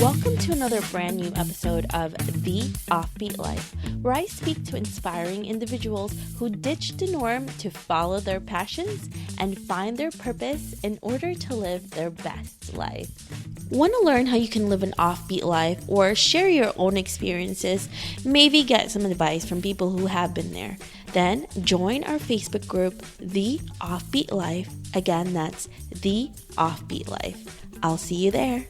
Welcome to another brand new episode of The Offbeat Life, where I speak to inspiring individuals who ditch the norm to follow their passions and find their purpose in order to live their best life. Want to learn how you can live an offbeat life or share your own experiences, maybe get some advice from people who have been there? Then join our Facebook group, The Offbeat Life. Again, that's The Offbeat Life. I'll see you there.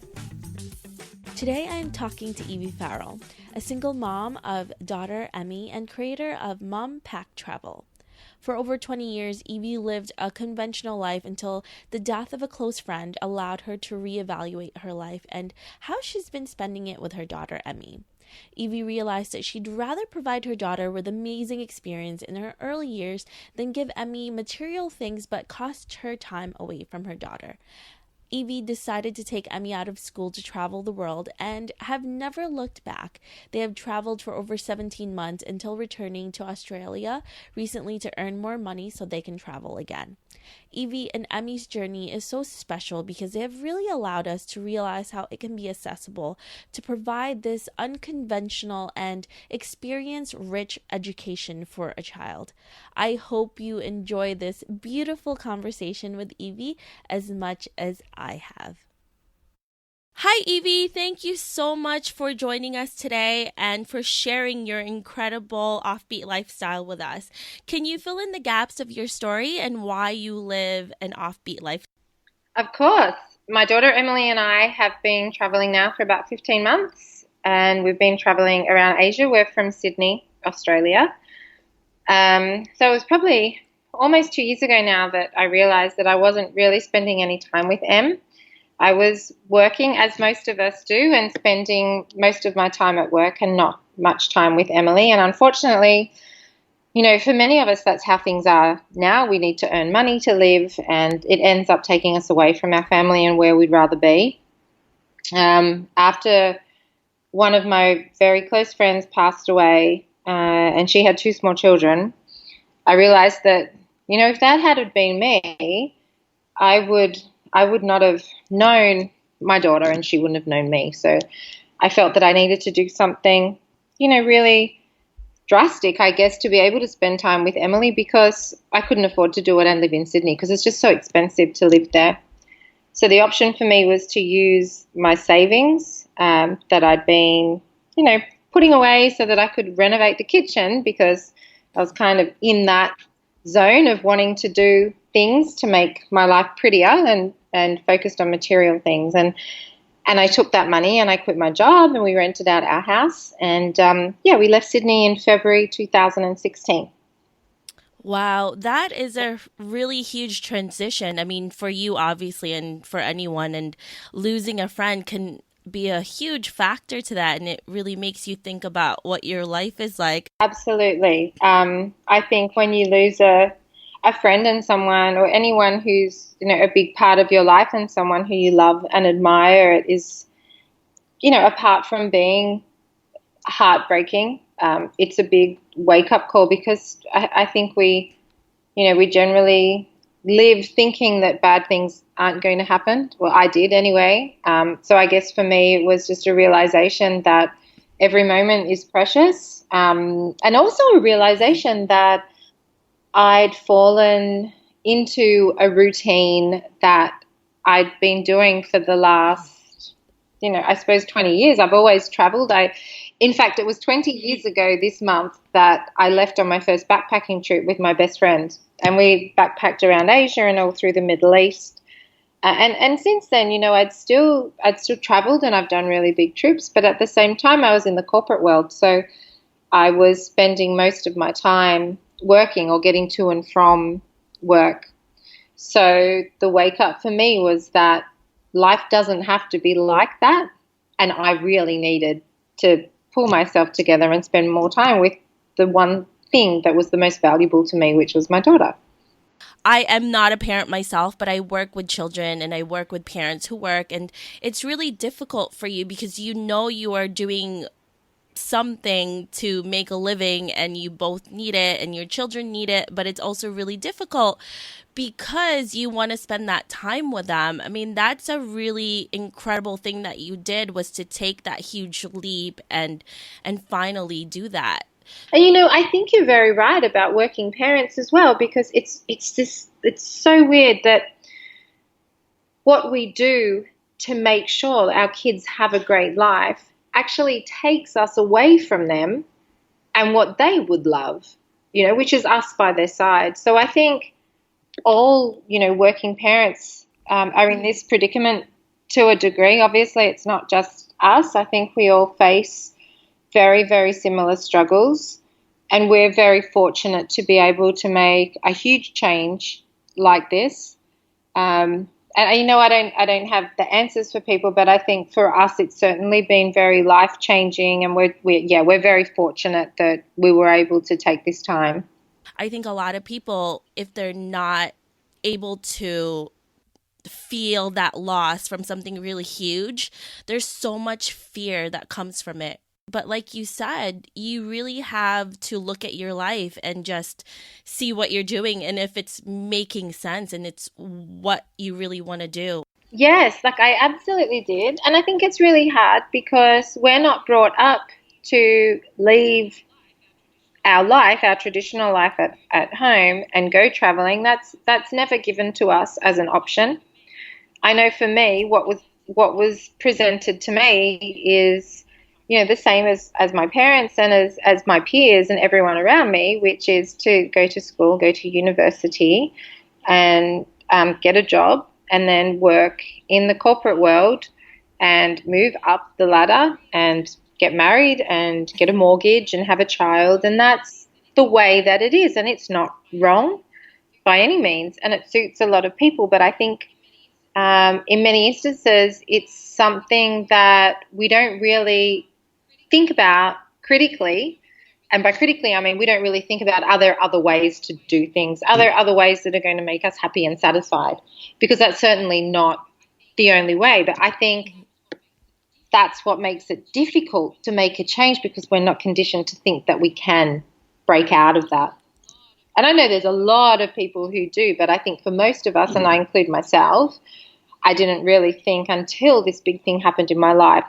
Today I am talking to Evie Farrell, a single mom of daughter Emmie and creator of Mumpack Travel. For over 20 years, Evie lived a conventional life until the death of a close friend allowed her to reevaluate her life and how she's been spending it with her daughter Emmie. Evie realized that she'd rather provide her daughter with amazing experience in her early years than give Emmie material things but cost her time away from her daughter. Evie decided to take Emmie out of school to travel the world and have never looked back. They have traveled for over 17 months until returning to Australia recently to earn more money so they can travel again. Evie and Emmie's journey is so special because they have really allowed us to realize how it can be accessible to provide this unconventional and experience-rich education for a child. I hope you enjoy this beautiful conversation with Evie as much as I have. Hi, Evie. Thank you so much for joining us today and for sharing your incredible offbeat lifestyle with us. Can you fill in the gaps of your story and why you live an offbeat life? Of course. My daughter Emily and I have been traveling now for about 15 months, and we've been traveling around Asia. We're from Sydney, Australia. So it was probably almost 2 years ago now that I realized that I wasn't really spending any time with Em. I was working, as most of us do, and spending most of my time at work and not much time with Emily. And unfortunately, for many of us, that's how things are now. We need to earn money to live, and it ends up taking us away from our family and where we'd rather be. After one of my very close friends passed away, and she had 2 small children, I realized that, if that had been me, I would not have known my daughter and she wouldn't have known me. So I felt that I needed to do something, really drastic, I guess, to be able to spend time with Emily, because I couldn't afford to do it and live in Sydney because it's just so expensive to live there. So the option for me was to use my savings that I'd been, putting away so that I could renovate the kitchen, because I was kind of in that zone of wanting to do things to make my life prettier and focused on material things. And I took that money and I quit my job and we rented out our house. And, we left Sydney in February 2016. Wow, that is a really huge transition. I mean, for you, obviously, and for anyone, and losing a friend can be a huge factor to that, and it really makes you think about what your life is like. Absolutely. I think when you lose a friend and someone, or anyone who's, a big part of your life and someone who you love and admire, it is, apart from being heartbreaking, it's a big wake-up call, because I think we generally live thinking that bad things aren't going to happen. Well, I did anyway. So I guess for me it was just a realization that every moment is precious, and also a realization that I'd fallen into a routine that I'd been doing for the last, I suppose 20 years. I've always traveled. In fact, it was 20 years ago this month that I left on my first backpacking trip with my best friend, and we backpacked around Asia and all through the Middle East. And since then, I'd still traveled and I've done really big trips, but at the same time I was in the corporate world. So I was spending most of my time working or getting to and from work. So the wake up for me was that life doesn't have to be like that. And I really needed to pull myself together and spend more time with the one thing that was the most valuable to me, which was my daughter. I am not a parent myself, but I work with children and I work with parents who work, and it's really difficult for you because you are doing something to make a living and you both need it and your children need it, but it's also really difficult because you want to spend that time with them. I mean, that's a really incredible thing that you did, was to take that huge leap and finally do that. And I think you're very right about working parents as well, because it's so weird that what we do to make sure our kids have a great life actually takes us away from them and what they would love, which is us by their side. So I think all, working parents are in this predicament to a degree. Obviously, it's not just us. I think we all face very, very similar struggles, and we're very fortunate to be able to make a huge change like this. And I don't have the answers for people, but I think for us it's certainly been very life changing, and we're very fortunate that we were able to take this time. I think a lot of people, if they're not able to feel that loss from something really huge, there's so much fear that comes from it. But like you said, you really have to look at your life and just see what you're doing and if it's making sense and it's what you really want to do. Yes, like I absolutely did. And I think it's really hard because we're not brought up to leave our life, our traditional life at home and go traveling. That's never given to us as an option. I know for me, what was presented to me is, the same as my parents and as my peers and everyone around me, which is to go to school, go to university, and get a job, and then work in the corporate world and move up the ladder and get married and get a mortgage and have a child. And that's the way that it is. And it's not wrong by any means. And it suits a lot of people. But I think in many instances, it's something that we don't really think about critically. And by critically, I mean we don't really think about other ways to do things, other ways that are going to make us happy and satisfied, because that's certainly not the only way. But I think that's what makes it difficult to make a change, because we're not conditioned to think that we can break out of that. And I know there's a lot of people who do, but I think for most of us, and I include myself, I didn't really think until this big thing happened in my life.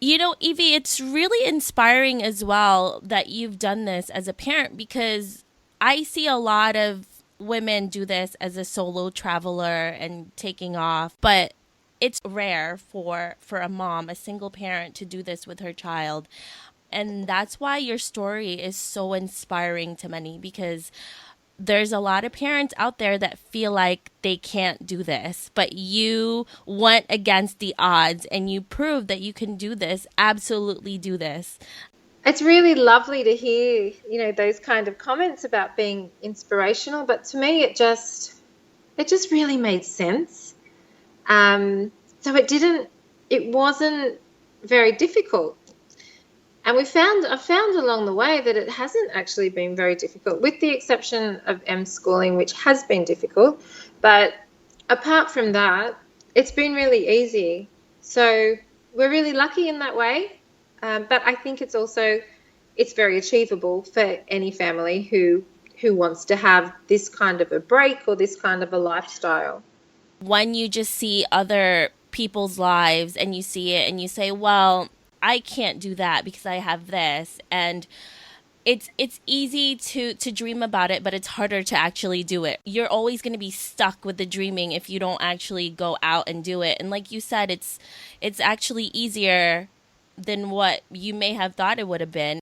Evie, it's really inspiring as well that you've done this as a parent, because I see a lot of women do this as a solo traveler and taking off, but it's rare for a mom, a single parent, to do this with her child. And that's why your story is so inspiring to many, because there's a lot of parents out there that feel like they can't do this, but you went against the odds and you proved that you can do this, absolutely do this. It's really lovely to hear, those kind of comments about being inspirational, but to me it just really made sense. So it wasn't very difficult. And I found along the way that it hasn't actually been very difficult, with the exception of schooling, which has been difficult. But apart from that, it's been really easy. So we're really lucky in that way. But I think it's very achievable for any family who wants to have this kind of a break or this kind of a lifestyle. When you just see other people's lives and you see it and you say, well, I can't do that because I have this, and it's easy to dream about it, but it's harder to actually do it. You're always going to be stuck with the dreaming if you don't actually go out and do it. And like you said, it's actually easier than what you may have thought it would have been.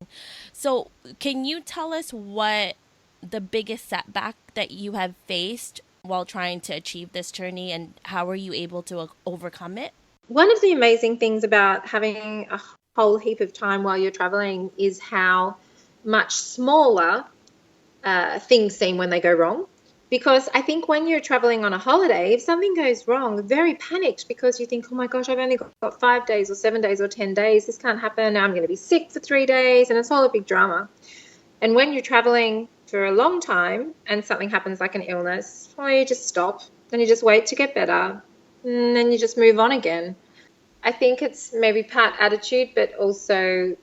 So can you tell us what the biggest setback that you have faced while trying to achieve this journey, and how were you able to overcome it? One of the amazing things about having a whole heap of time while you're traveling is how much smaller things seem when they go wrong. Because I think when you're traveling on a holiday, if something goes wrong, you're very panicked, because you think, oh my gosh, I've only got 5 days or 7 days or 10 days. This can't happen. Now I'm going to be sick for 3 days, and it's all a big drama. And when you're traveling for a long time and something happens like an illness, well, you just stop and you just wait to get better, and then you just move on again. I think it's maybe part attitude, but also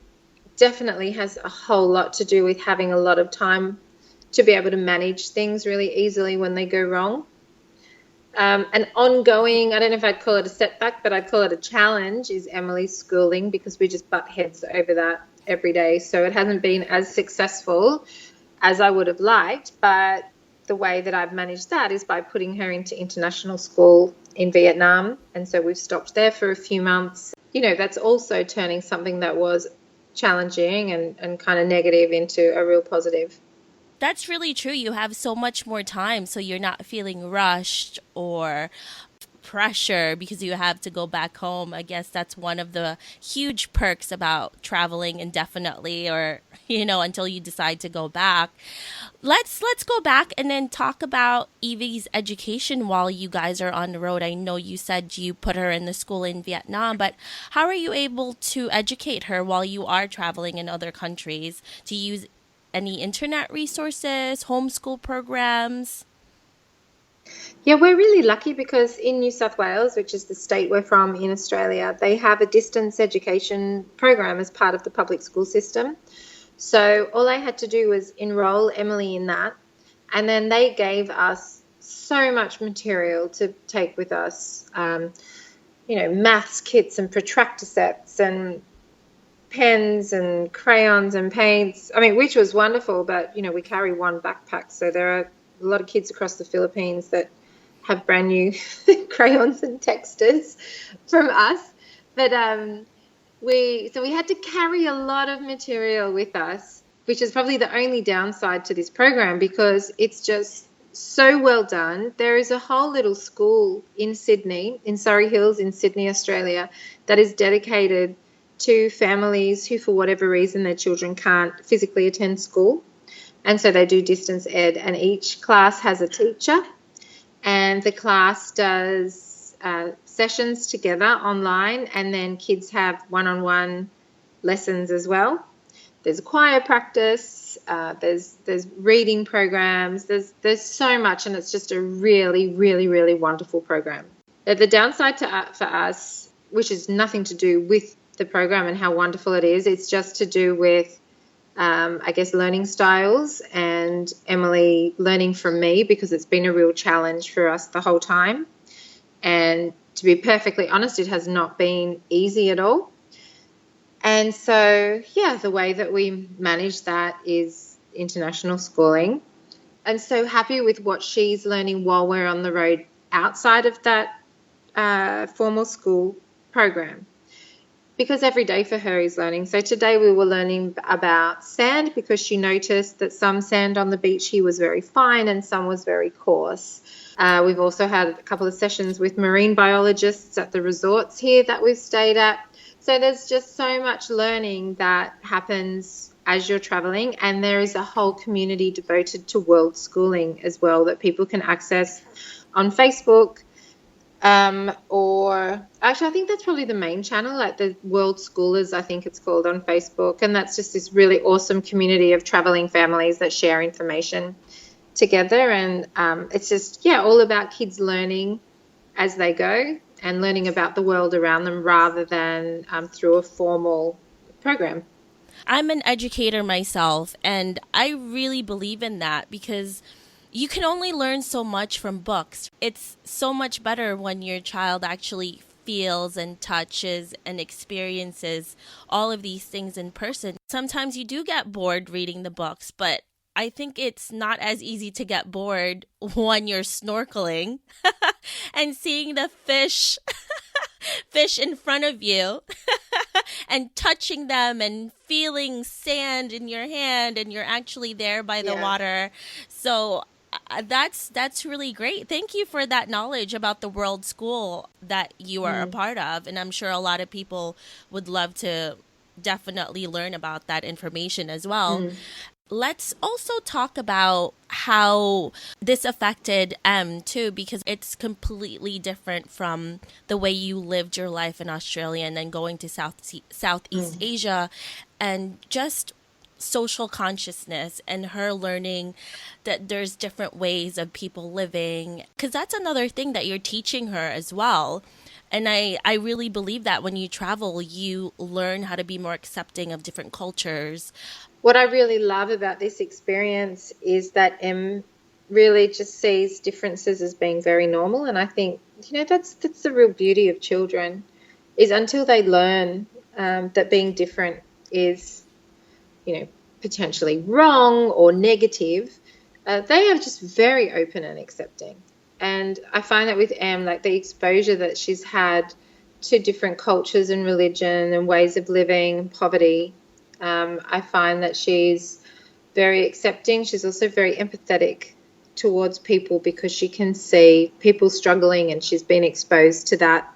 definitely has a whole lot to do with having a lot of time to be able to manage things really easily when they go wrong. An ongoing, I don't know if I'd call it a setback, but I'd call it a challenge, is Emily's schooling, because we just butt heads over that every day. So it hasn't been as successful as I would have liked, but the way that I've managed that is by putting her into international school in Vietnam. And so we've stopped there for a few months. You know, that's also turning something that was challenging and kind of negative into a real positive. That's really true. You have so much more time, so you're not feeling rushed or pressure because you have to go back home. I guess that's one of the huge perks about traveling indefinitely, or until you decide to go back. Let's go back and then talk about Evie's education while you guys are on the road. I know you said you put her in the school in Vietnam, but how are you able to educate her while you are traveling in other countries? To use any internet resources, homeschool programs? Yeah, we're really lucky because in New South Wales, which is the state we're from in Australia, they have a distance education program as part of the public school system. So all I had to do was enroll Emily in that, and then they gave us so much material to take with us, maths kits and protractor sets and pens and crayons and paints. I mean, which was wonderful, but, we carry one backpack, so there are a lot of kids across the Philippines that have brand new crayons and texters from us. But we had to carry a lot of material with us, which is probably the only downside to this program because it's just so well done. There is a whole little school in Sydney, in Surrey Hills in Sydney, Australia, that is dedicated to families who, for whatever reason, their children can't physically attend school. And so they do distance ed, and each class has a teacher, and the class does sessions together online, and then kids have one-on-one lessons as well. There's choir practice, there's reading programs, there's so much, and it's just a really, really, really wonderful program. The downside for us, which is nothing to do with the program and how wonderful it is, it's just to do with learning styles and Emily learning from me, because it's been a real challenge for us the whole time. And to be perfectly honest, it has not been easy at all. And so, the way that we manage that is international schooling. I'm so happy with what she's learning while we're on the road outside of that formal school program, because every day for her is learning. So today we were learning about sand, because she noticed that some sand on the beach here was very fine and some was very coarse. We've also had a couple of sessions with marine biologists at the resorts here that we've stayed at. So there's just so much learning that happens as you're traveling, and there is a whole community devoted to world schooling as well that people can access on Facebook. Or actually, I think that's probably the main channel, like the World Schoolers, I think it's called, on Facebook. And that's just this really awesome community of traveling families that share information together. And it's just, all about kids learning as they go and learning about the world around them rather than through a formal program. I'm an educator myself, and I really believe in that because you can only learn so much from books. It's so much better when your child actually feels and touches and experiences all of these things in person. Sometimes you do get bored reading the books, but I think it's not as easy to get bored when you're snorkeling and seeing the fish in front of you and touching them and feeling sand in your hand, and you're actually there by the water. So that's really great. Thank you for that knowledge about the World School that you are a part of. And I'm sure a lot of people would love to definitely learn about that information as well. Let's also talk about how this affected Em too, because it's completely different from the way you lived your life in Australia and then going to Southeast Asia, and just social consciousness and her learning that there's different ways of people living, because that's another thing that you're teaching her as well. And I really believe that when you travel, you learn how to be more accepting of different cultures. What I really love about this experience is that Em really just sees differences as being very normal. And I think, that's the real beauty of children, is until they learn that being different is, potentially wrong or negative, they are just very open and accepting. And I find that with Em, like the exposure that she's had to different cultures and religion and ways of living, poverty, I find that she's very accepting. She's also very empathetic towards people because she can see people struggling, and she's been exposed to that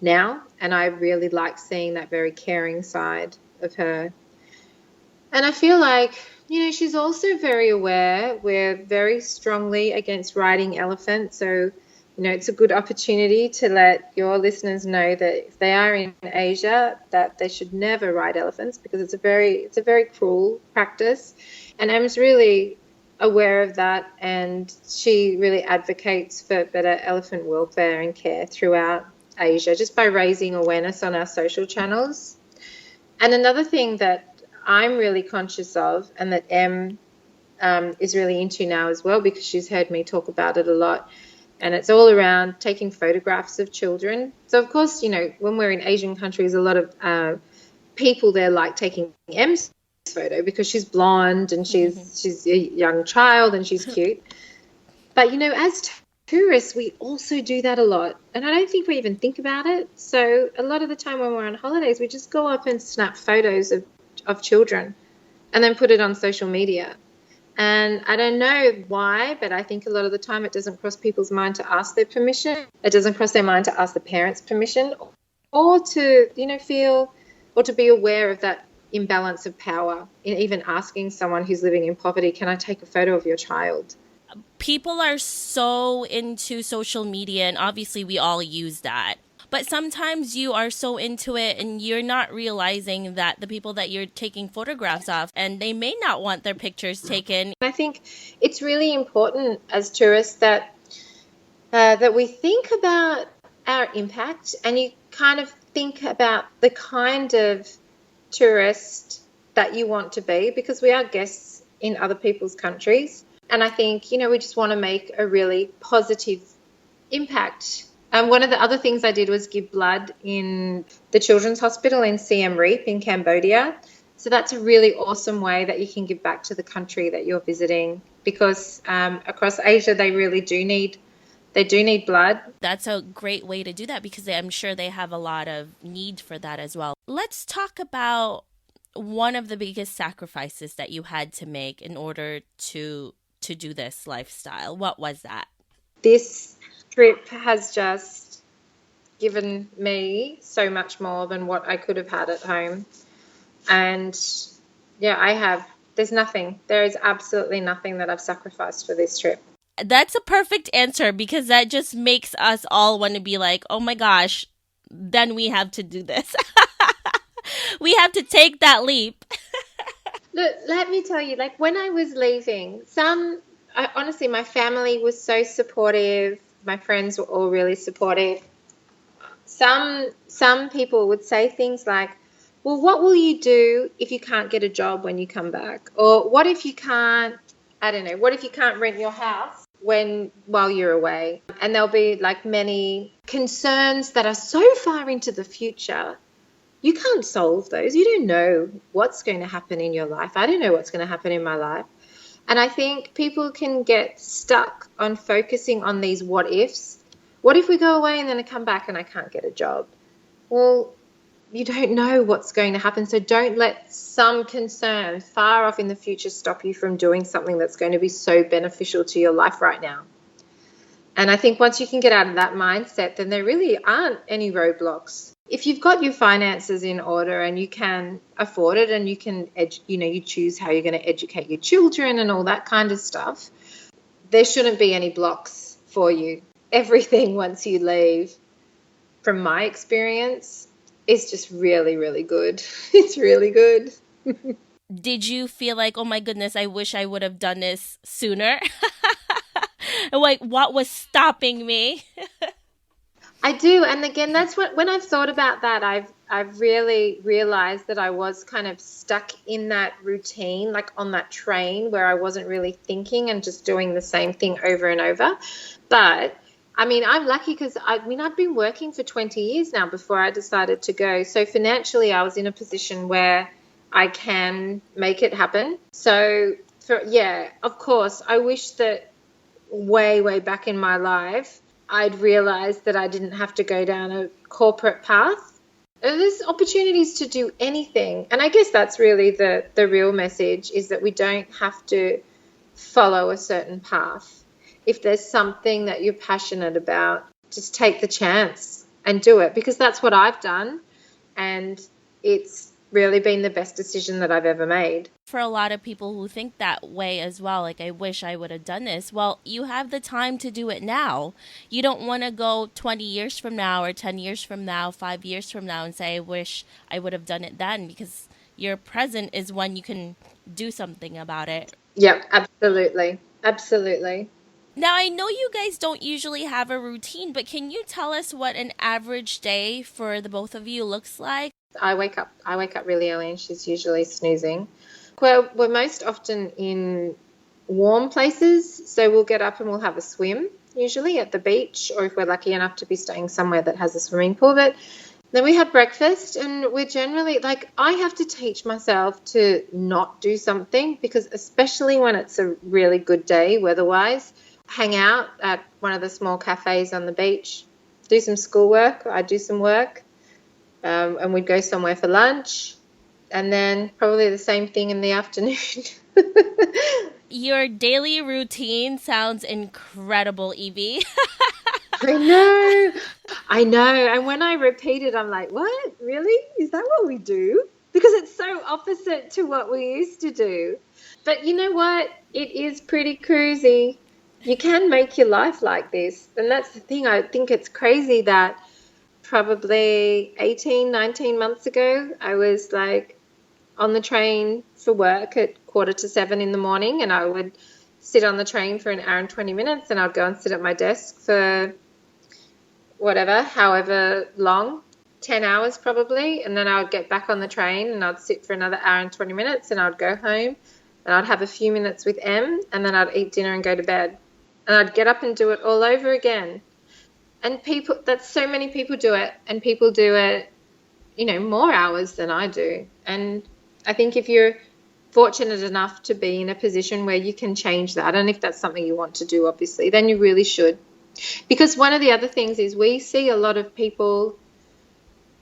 now. And I really like seeing that very caring side of her. And I feel like, she's also very aware. We're very strongly against riding elephants. So, it's a good opportunity to let your listeners know that if they are in Asia, that they should never ride elephants, because it's a very cruel practice. And Em's really aware of that, and she really advocates for better elephant welfare and care throughout Asia just by raising awareness on our social channels. And another thing that I'm really conscious of, and that Em is really into now as well, because she's heard me talk about it a lot, and it's all around taking photographs of children. So, of course, when we're in Asian countries, a lot of people there like taking Em's photo because she's blonde and she's a young child and she's cute. But, as tourists, we also do that a lot, and I don't think we even think about it. So a lot of the time when we're on holidays, we just go up and snap photos of children and then put it on social media. And I don't know why, but I think a lot of the time it doesn't cross people's mind to ask their permission. It doesn't cross their mind to ask the parents' permission, or to, feel or to be aware of that imbalance of power in even asking someone who's living in poverty, can I take a photo of your child? People are so into social media, and obviously we all use that. But sometimes you are so into it and you're not realizing that the people that you're taking photographs of, and they may not want their pictures taken. I think it's really important as tourists that we think about our impact, and you kind of think about the kind of tourist that you want to be, because we are guests in other people's countries. And I think, we just want to make a really positive impact. One of the other things I did was give blood in the children's hospital in Siem Reap in Cambodia. So that's a really awesome way that you can give back to the country that you're visiting, because across Asia they really do need blood. That's a great way to do that, because I'm sure they have a lot of need for that as well. Let's talk about one of the biggest sacrifices that you had to make in order to do this lifestyle. What was that? This trip has just given me so much more than what I could have had at home. And yeah, there is absolutely nothing that I've sacrificed for this trip. That's a perfect answer, because that just makes us all want to be like, oh my gosh, then we have to do this. We have to take that leap. Look, let me tell you, like when I was leaving, honestly, my family was so supportive. My friends were all really supportive. Some people would say things like, well, what will you do if you can't get a job when you come back? Or what if you can't, what if you can't rent your house while you're away? And there'll be like many concerns that are so far into the future. You can't solve those. You don't know what's going to happen in your life. I don't know what's going to happen in my life. And I think people can get stuck on focusing on these what ifs. What if we go away and then I come back and I can't get a job? Well, you don't know what's going to happen. So don't let some concern far off in the future stop you from doing something that's going to be so beneficial to your life right now. And I think once you can get out of that mindset, then there really aren't any roadblocks. If you've got your finances in order and you can afford it, and you can, you choose how you're going to educate your children and all that kind of stuff, there shouldn't be any blocks for you. Everything once you leave, from my experience, is just really, really good. It's really good. Did you feel like, oh my goodness, I wish I would have done this sooner? Like, what was stopping me? I do. And again, that's what, when I've thought about that, I've really realized that I was kind of stuck in that routine, like on that train where I wasn't really thinking and just doing the same thing over and over. But I mean, I'm lucky because I've been working for 20 years now before I decided to go. So financially, I was in a position where I can make it happen. So yeah, of course, I wish that way, way back in my life, I'd realized that I didn't have to go down a corporate path. There's opportunities to do anything. And I guess that's really the real message, is that we don't have to follow a certain path. If there's something that you're passionate about, just take the chance and do it, because that's what I've done. And it's really been the best decision that I've ever made. For a lot of people who think that way as well, like, I wish I would have done this. Well, you have the time to do it now. You don't want to go 20 years from now or 10 years from now, 5 years from now and say, I wish I would have done it then, because your present is when you can do something about it. Yeah, absolutely. Absolutely. Now, I know you guys don't usually have a routine, but can you tell us what an average day for the both of you looks like? I wake up really early, and she's usually snoozing. We're most often in warm places, so we'll get up and we'll have a swim, usually at the beach, or if we're lucky enough to be staying somewhere that has a swimming pool. But then we have breakfast, and we're generally, like, I have to teach myself to not do something, because especially when it's a really good day weather-wise, hang out at one of the small cafes on the beach, do some schoolwork, I do some work, and we'd go somewhere for lunch, and then probably the same thing in the afternoon. Your daily routine sounds incredible, Evie. I know. And when I repeat it, I'm like, what? Really? Is that what we do? Because it's so opposite to what we used to do. But you know what? It is pretty cruisy. You can make your life like this. And that's the thing. I think it's crazy that probably 18, 19 months ago, I was like on the train for work at 6:45 in the morning, and I would sit on the train for an hour and 20 minutes, and I'd go and sit at my desk for however long, 10 hours probably, and then I would get back on the train and I'd sit for another hour and 20 minutes, and I'd go home and I'd have a few minutes with Em, and then I'd eat dinner and go to bed, and I'd get up and do it all over again. And so many people do it, and people do it, more hours than I do. And I think if you're fortunate enough to be in a position where you can change that, and if that's something you want to do, obviously, then you really should. Because one of the other things is we see a lot of people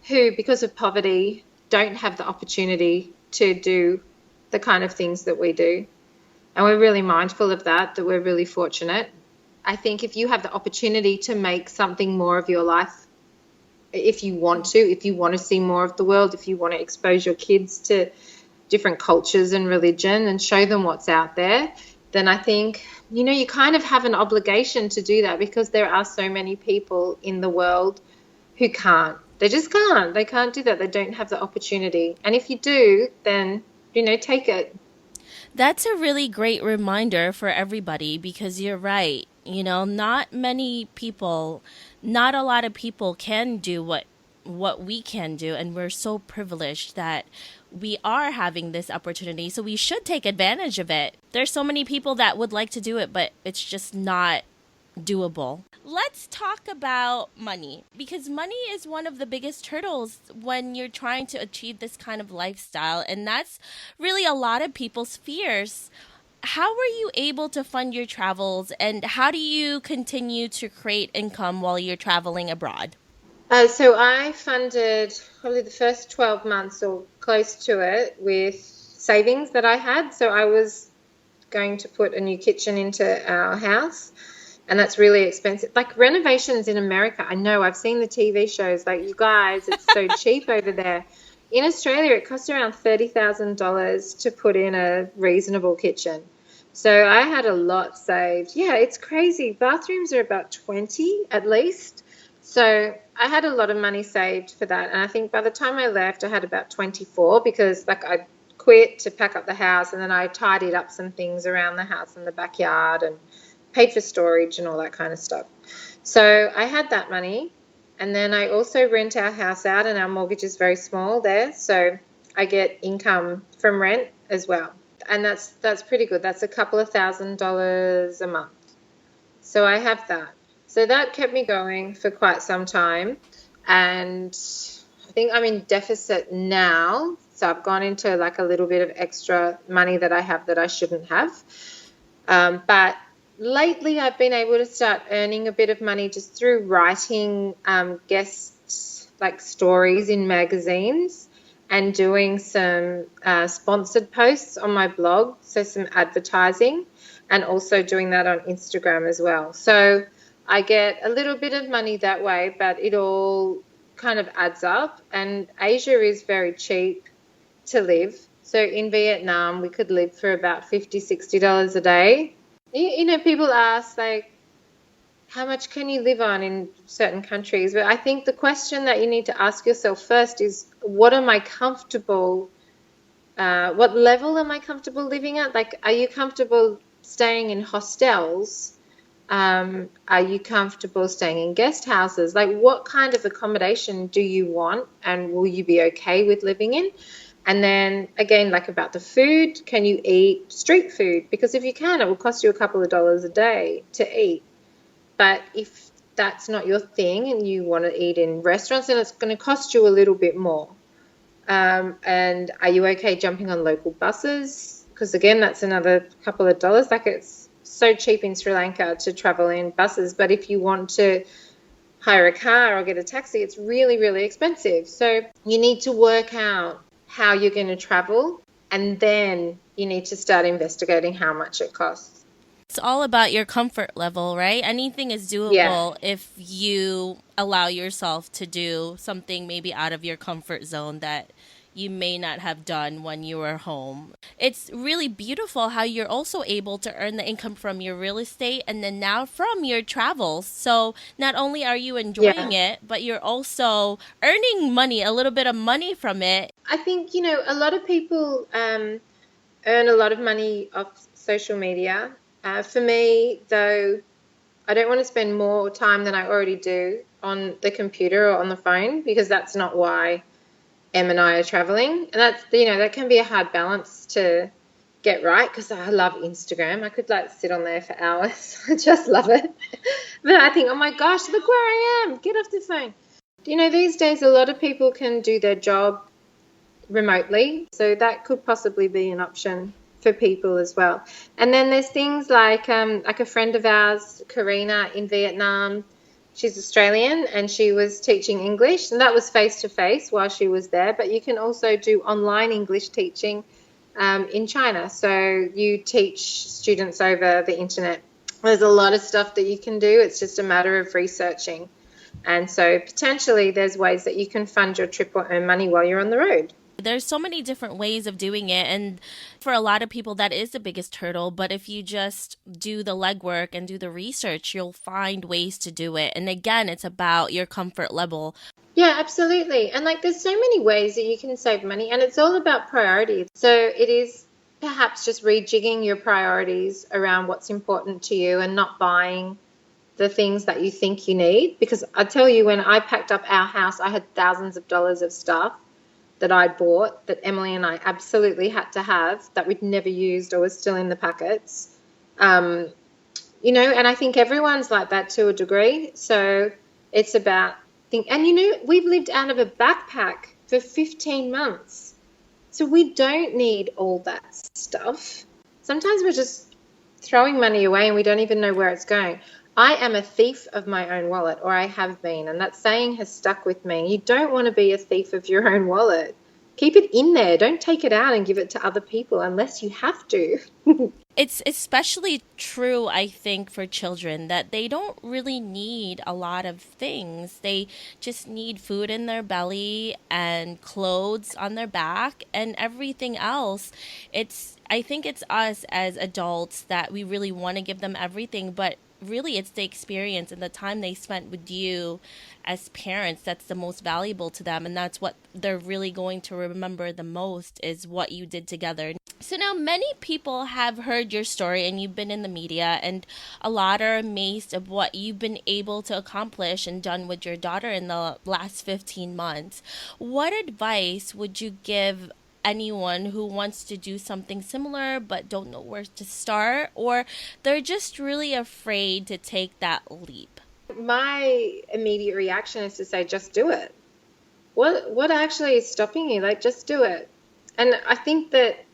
who, because of poverty, don't have the opportunity to do the kind of things that we do. And we're really mindful of that we're really fortunate. I think if you have the opportunity to make something more of your life, if you want to see more of the world, if you want to expose your kids to different cultures and religion and show them what's out there, then I think, you kind of have an obligation to do that, because there are so many people in the world who can't. They just can't. They can't do that. They don't have the opportunity. And if you do, then, take it. That's a really great reminder for everybody, because you're right. Not a lot of people can do what we can do, and we're so privileged that we are having this opportunity, so we should take advantage of it. There's so many people that would like to do it, but it's just not doable. Let's talk about money, because money is one of the biggest hurdles when you're trying to achieve this kind of lifestyle, and that's really a lot of people's fears. How were you able to fund your travels, and how do you continue to create income while you're traveling abroad? So I funded probably the first 12 months or close to it with savings that I had. So I was going to put a new kitchen into our house, and that's really expensive. Like renovations in America, I know, I've seen the TV shows, like, you guys, it's so cheap over there. In Australia, it costs around $30,000 to put in a reasonable kitchen. So I had a lot saved. Yeah, it's crazy. Bathrooms are about 20 at least. So I had a lot of money saved for that. And I think by the time I left, I had about 24, because I quit to pack up the house, and then I tidied up some things around the house in the backyard and paid for storage and all that kind of stuff. So I had that money. And then I also rent our house out, and our mortgage is very small there. So I get income from rent as well. And that's pretty good. That's a couple of $1,000s a month. So I have that. So that kept me going for quite some time. And I think I'm in deficit now. So I've gone into like a little bit of extra money that I have that I shouldn't have. But lately I've been able to start earning a bit of money just through writing guest like stories in magazines and doing some sponsored posts on my blog, so some advertising, and also doing that on Instagram as well. So I get a little bit of money that way, but it all kind of adds up. And Asia is very cheap to live. So in Vietnam, we could live for about $50, $60 a day. You know, people ask, like, how much can you live on in certain countries? But I think the question that you need to ask yourself first is, what am I comfortable, what level am I comfortable living at? Like, are you comfortable staying in hostels? Are you comfortable staying in guest houses? Like, what kind of accommodation do you want, and will you be okay with living in? And then again, like about the food, can you eat street food? Because if you can, it will cost you a couple of dollars a day to eat. But if that's not your thing and you want to eat in restaurants, then it's going to cost you a little bit more. And are you okay jumping on local buses? Because again, that's another couple of dollars. Like, it's so cheap in Sri Lanka to travel in buses. But if you want to hire a car or get a taxi, it's really, really expensive. So you need to work out how you're going to travel, and then you need to start investigating how much it costs. It's all about your comfort level, right? Anything is doable if you allow yourself to do something maybe out of your comfort zone that you may not have done when you were home. It's really beautiful how you're also able to earn the income from your real estate and then now from your travels. So not only are you enjoying it, but you're also earning money, a little bit of money from it. I think, you know, a lot of people earn a lot of money off social media. For me, though, I don't want to spend more time than I already do on the computer or on the phone, because that's not why Em and I are traveling. And that's, you know, that can be a hard balance to get right, because I love Instagram. I could like sit on there for hours. I just love it. But I think, oh my gosh, look where I am. Get off the phone. You know, these days a lot of people can do their job remotely, so that could possibly be an option for people as well. And then there's things like a friend of ours, Karina, in Vietnam. She's Australian and she was teaching English, and that was face-to-face while she was there. But you can also do online English teaching in China. So you teach students over the internet. There's a lot of stuff that you can do. It's just a matter of researching. And so potentially there's ways that you can fund your trip or earn money while you're on the road. There's so many different ways of doing it, and for a lot of people that is the biggest hurdle, but if you just do the legwork and do the research, you'll find ways to do it. And again, it's about your comfort level. Yeah, absolutely. And like, there's so many ways that you can save money, and it's all about priorities. So it is perhaps just rejigging your priorities around what's important to you and not buying the things that you think you need. Because I tell you, when I packed up our house, I had thousands of dollars of stuff that I'd bought that Emily and I absolutely had to have, that we'd never used or was still in the packets. You know, and I think everyone's like that to a degree. So it's about and you know, we've lived out of a backpack for 15 months. So we don't need all that stuff. Sometimes we're just throwing money away and we don't even know where it's going. I am a thief of my own wallet, or I have been, and that saying has stuck with me. You don't want to be a thief of your own wallet. Keep it in there. Don't take it out and give it to other people unless you have to. It's especially true, I think, for children, that they don't really need a lot of things. They just need food in their belly and clothes on their back, and everything else. I think it's us as adults that we really want to give them everything, but really it's the experience and the time they spent with you as parents that's the most valuable to them, and that's what they're really going to remember the most, is what you did together. So now many people have heard your story and you've been in the media, and a lot are amazed of what you've been able to accomplish and done with your daughter in the last 15 months. What advice would you give anyone who wants to do something similar but don't know where to start, or they're just really afraid to take that leap? My immediate reaction is to say, just do it. What actually is stopping you? Like, just do it. And I think that,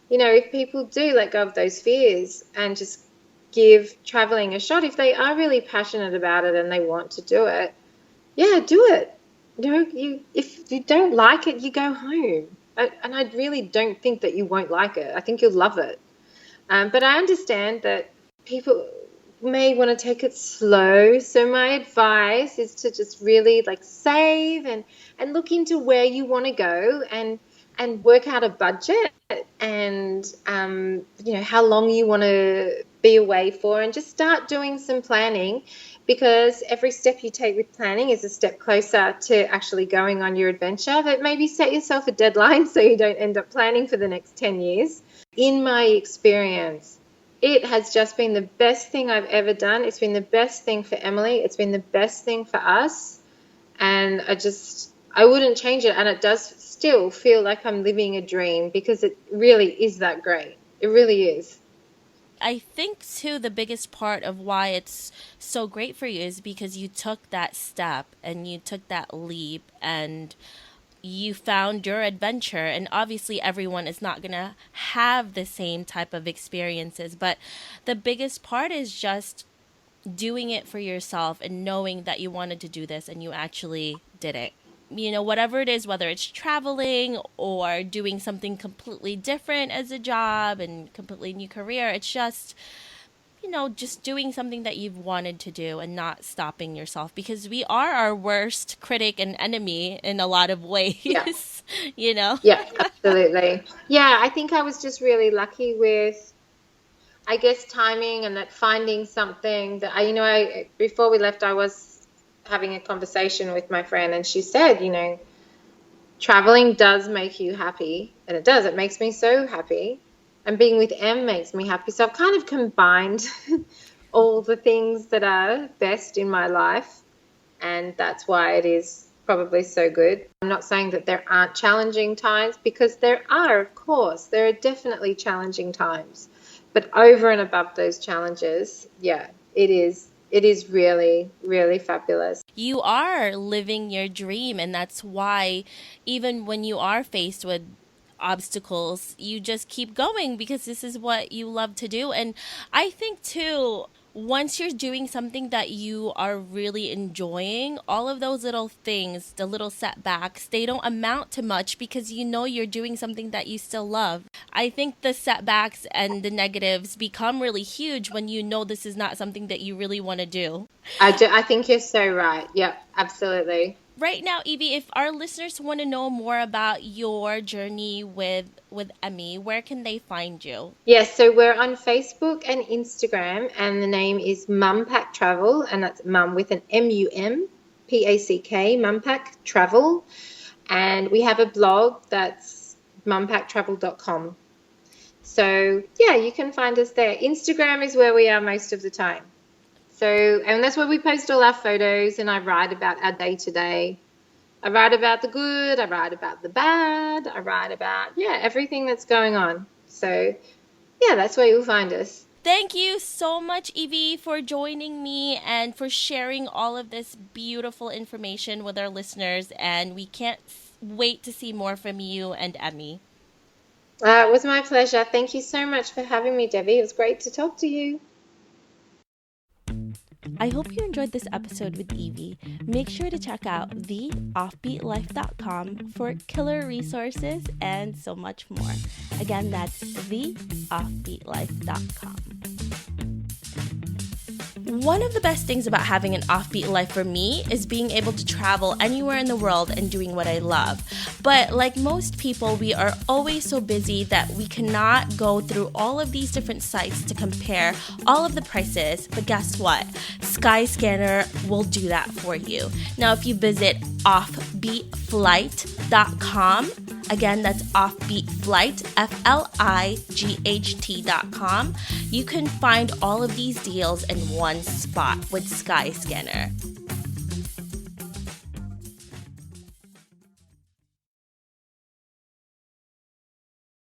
if people do let go of those fears and just give traveling a shot, if they are really passionate about it and they want to do it, yeah, do it. If you don't like it, you go home. And I really don't think that you won't like it. I think you'll love it. But I understand that people may want to take it slow. So my advice is to just really save and look into where you want to go and work out a budget and how long you want to be away for, and just start doing some planning, because every step you take with planning is a step closer to actually going on your adventure. But maybe set yourself a deadline so you don't end up planning for the next 10 years. In my experience, it has just been the best thing I've ever done. It's been the best thing for Emily. It's been the best thing for us. And I wouldn't change it. And it does still feel like I'm living a dream, because it really is that great. It really is. I think, too, the biggest part of why it's so great for you is because you took that step and you took that leap and you found your adventure. And obviously everyone is not going to have the same type of experiences, but the biggest part is just doing it for yourself and knowing that you wanted to do this and you actually did it. Whatever it is, whether it's traveling or doing something completely different as a job and completely new career, it's just, just doing something that you've wanted to do and not stopping yourself, because we are our worst critic and enemy in a lot of ways, Yeah. Yeah, absolutely. Yeah, I think I was just really lucky with, I guess, timing, and that finding something that I before we left, I was having a conversation with my friend, and she said, traveling does make you happy, and it does. It makes me so happy, and being with Em makes me happy. So I've kind of combined all the things that are best in my life, and that's why it is probably so good. I'm not saying that there aren't challenging times, because there are, of course. There are definitely challenging times, but over and above those challenges, yeah, it is really, really fabulous. You are living your dream, and that's why even when you are faced with obstacles, you just keep going, because this is what you love to do. And I think, too, once you're doing something that you are really enjoying, all of those little things, the little setbacks, they don't amount to much, because you're doing something that you still love. I think the setbacks and the negatives become really huge when this is not something that you really want to do. I think you're so right. Yeah, absolutely. Right now, Evie, if our listeners want to know more about your journey with Emmie, where can they find you? Yes, so we're on Facebook and Instagram, and the name is Mumpack Travel, and that's mum with an MUMPACK, Mumpack Travel. And we have a blog that's mumpacktravel.com. So, yeah, you can find us there. Instagram is where we are most of the time. So, and that's where we post all our photos, and I write about our day-to-day. I write about the good, I write about the bad, I write about, everything that's going on. So, yeah, that's where you'll find us. Thank you so much, Evie, for joining me and for sharing all of this beautiful information with our listeners. And we can't wait to see more from you and Emmie. It was my pleasure. Thank you so much for having me, Debbie. It was great to talk to you. I hope you enjoyed this episode with Evie. Make sure to check out theoffbeatlife.com for killer resources and so much more. Again, that's theoffbeatlife.com. One of the best things about having an offbeat life for me is being able to travel anywhere in the world and doing what I love. But like most people, we are always so busy that we cannot go through all of these different sites to compare all of the prices. But guess what? Skyscanner will do that for you. Now, if you visit offbeatflight.com, again, that's offbeatflight, FLIGHT.com, you can find all of these deals in one spot with Skyscanner.